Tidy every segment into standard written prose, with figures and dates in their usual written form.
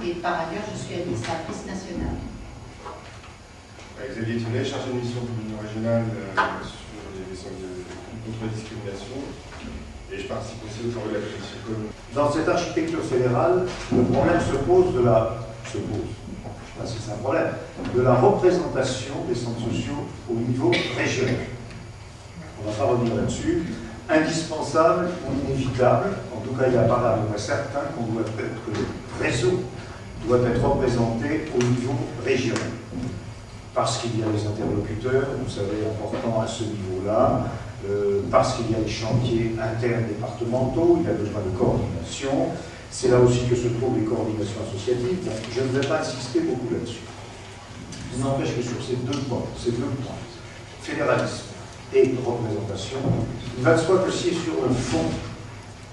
Et par ailleurs, je suis administratrice nationale. Xavier Thunet, chargé de mission pour l'Union régionale sur les questions de contre-discrimination. Et je participe aussi aux travaux de la commission commune. Dans cette architecture fédérale, le problème se pose de la... je sais pas si c'est un problème, de la représentation des centres sociaux au niveau régional. On ne va pas revenir là-dessus. Indispensable ou inévitable, en tout cas il apparaît à peu près certain que le réseau doit être représenté au niveau régional. Parce qu'il y a des interlocuteurs, vous savez, importants à ce niveau-là, parce qu'il y a des chantiers internes départementaux, il y a besoin de coordination. C'est là aussi que se trouvent les coordinations associatives. Bon, je ne vais pas insister beaucoup là-dessus. Il n'empêche que sur ces deux points, fédéralisme et représentation, il va de soi que si sur le fond,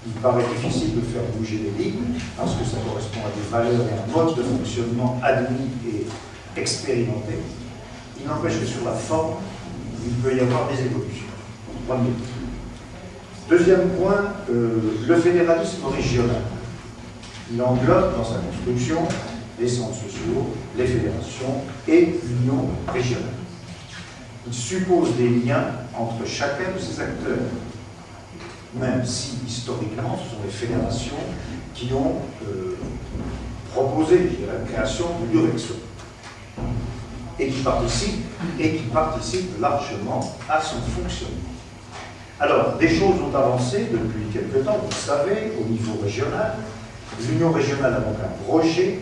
il paraît difficile de faire bouger les lignes, parce que ça correspond à des valeurs et un mode de fonctionnement admis et expérimenté, il n'empêche que sur la forme, il peut y avoir des évolutions. Premier. Deuxième point, le fédéralisme régional. Il englobe dans sa construction les centres sociaux, les fédérations et l'union régionale. Il suppose des liens entre chacun de ces acteurs, même si historiquement ce sont les fédérations qui ont proposé la création de l'UREXO et qui participent largement à son fonctionnement. Alors, des choses ont avancé depuis quelque temps, vous le savez, au niveau régional. L'Union régionale a donc un projet,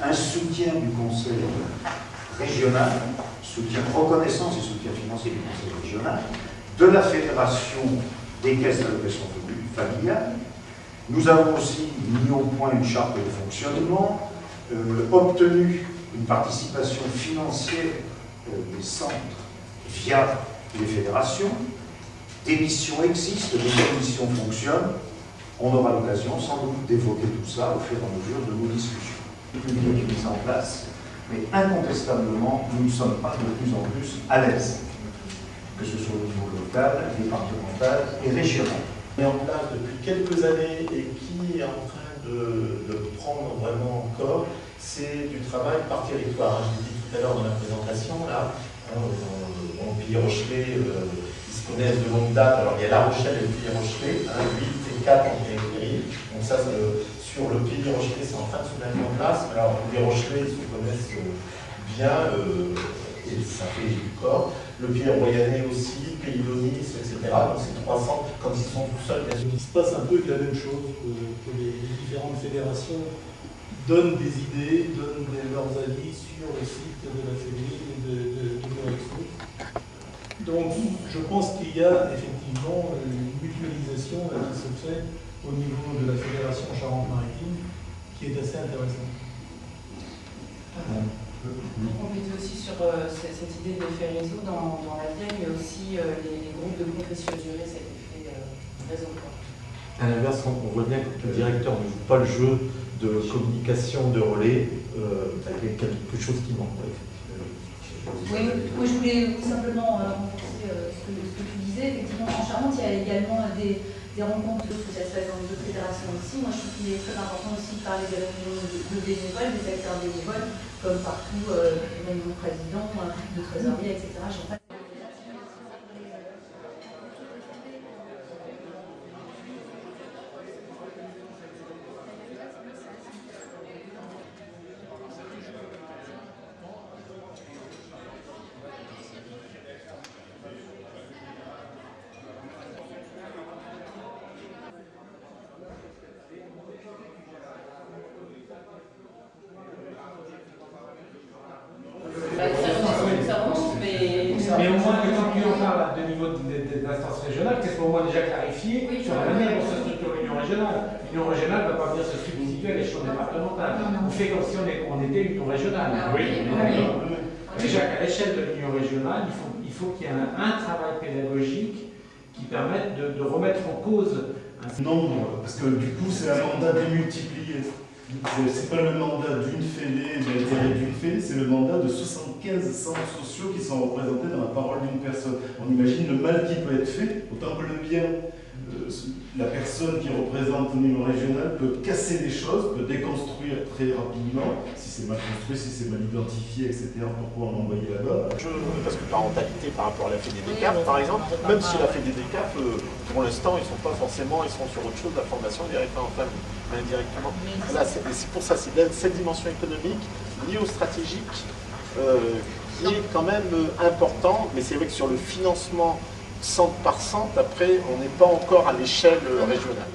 un soutien du Conseil régional, soutien reconnaissance et soutien financier du Conseil régional, de la Fédération des caisses d'allocation familiale. Nous avons aussi mis au point une charte de fonctionnement, obtenu une participation financière des centres via les fédérations. Des missions existent, des missions fonctionnent. On aura l'occasion sans doute d'évoquer tout ça au fur et à mesure de nos discussions. Tout est mis en place, mais incontestablement, nous ne sommes pas de plus en plus à l'aise, que ce soit au niveau local, départemental et régional. Mis en place depuis quelques années et qui est en train de prendre vraiment corps, c'est du travail par territoire. Je l'ai dit tout à l'heure dans la présentation, là, au Pays-Rochelet, ils se connaissent de longue date. Alors il y a La Rochelle et le Pays-Rochelet, 8 et 4 en périphérie. Donc ça, sur le Pays-Rochelet, c'est en train de se mettre en place. Alors les Rochelais, ils se connaissent bien et ça fait du corps. Le Pays-Royannais aussi, Pays-Donis, etc. Donc c'est 300 quand ils sont tout seuls. Il se passe un peu la même chose, que les différentes fédérations donnent des idées, donnent leurs avis sur le site de la Fédé et de l'UREXO. Donc je pense qu'il y a effectivement une mutualisation qui se fait au niveau de la Fédération Charente-Maritime qui est assez intéressante. On compléter aussi sur cette idée d'effet réseau dans la Vienne, il y a aussi les groupes de compression durée, ça a été fait réseau. À l'inverse, on voit bien que le directeur ne joue pas le jeu de communication, de relais, il y a quelque chose qui manque. Oui, moi je voulais simplement renforcer ce que tu disais. Effectivement, en Charente, il y a également des rencontres, que ça se fait dans d'autres fédérations aussi. Moi je trouve qu'il est très important aussi de parler des réunions de bénévoles, des acteurs bénévoles, comme partout, même mon président, de trésorerie, etc. Mais au moins, quand tu en parles de niveau d'instance régionale, qu'est-ce qu'on déjà clarifier sur la manière dont se structure l'union régionale. L'union régionale ne va pas venir se substituer à l'échelon départemental. On fait comme si on était l'union régionale. Oui, déjà qu'à l'échelle de l'union régionale, il faut qu'il y ait un travail pédagogique qui permette de remettre en cause un nombre, parce que du coup, c'est un mandat démultiplié. C'est pas le mandat d'une fédé, d'intérêt d'une fédé, c'est le mandat de 75 centres sociaux qui sont représentés dans la parole d'une personne. On imagine le mal qui peut être fait, autant que le bien. la personne qui représente au niveau régional peut casser les choses, peut déconstruire très rapidement, si c'est mal construit, si c'est mal identifié, etc. Pourquoi on envoyait là-bas? Parce que parentalité par rapport à la FEDEDECAF, par exemple, même si la FEDEDECAF, pour l'instant, ils sont pas forcément, ils sont sur autre chose, la formation directement en famille, mais indirectement. Là, c'est pour ça, c'est cette dimension économique liée au stratégique qui est quand même important, mais c'est vrai que sur le financement centre par centre, après, on n'est pas encore à l'échelle régionale.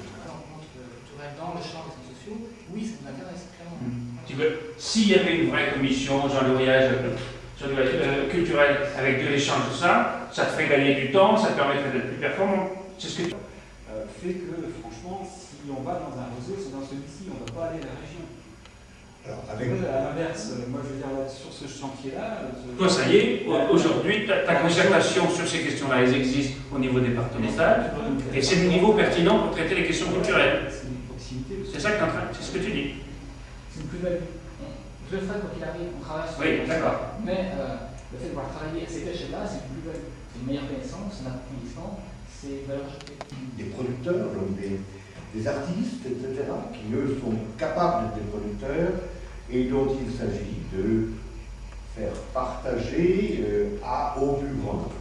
Dans le champ des sociaux, oui, ça nous intéresse clairement. S'il y avait une vraie commission, Jean-Louis culturel, avec de l'échange, tout ça, ça te ferait gagner du temps, ça te permettrait d'être plus performant. C'est ce que tu fait que, franchement, si on va dans un réseau, c'est dans celui-ci, on ne va pas aller à la région. Alors, à l'inverse, moi je veux dire, sur ce chantier-là... Toi, ça y est, aujourd'hui, ta concertation sur ces questions-là, elles existent au niveau départemental, et c'est le niveau pertinent pour traiter les questions culturelles. C'est ça que tu es en train, c'est ce que tu dis. C'est une plus-value. Je le ferai quoi qu'il arrive, on travaille sur oui, d'accord. Mais le fait de pouvoir travailler à cette échelle-là, c'est une plus-value. C'est une meilleure connaissance, un approfondissement, c'est une valeur ajoutée. Des producteurs, donc des artistes, etc., qui eux sont capables d'être des producteurs et dont il s'agit de faire partager au plus grand nombre.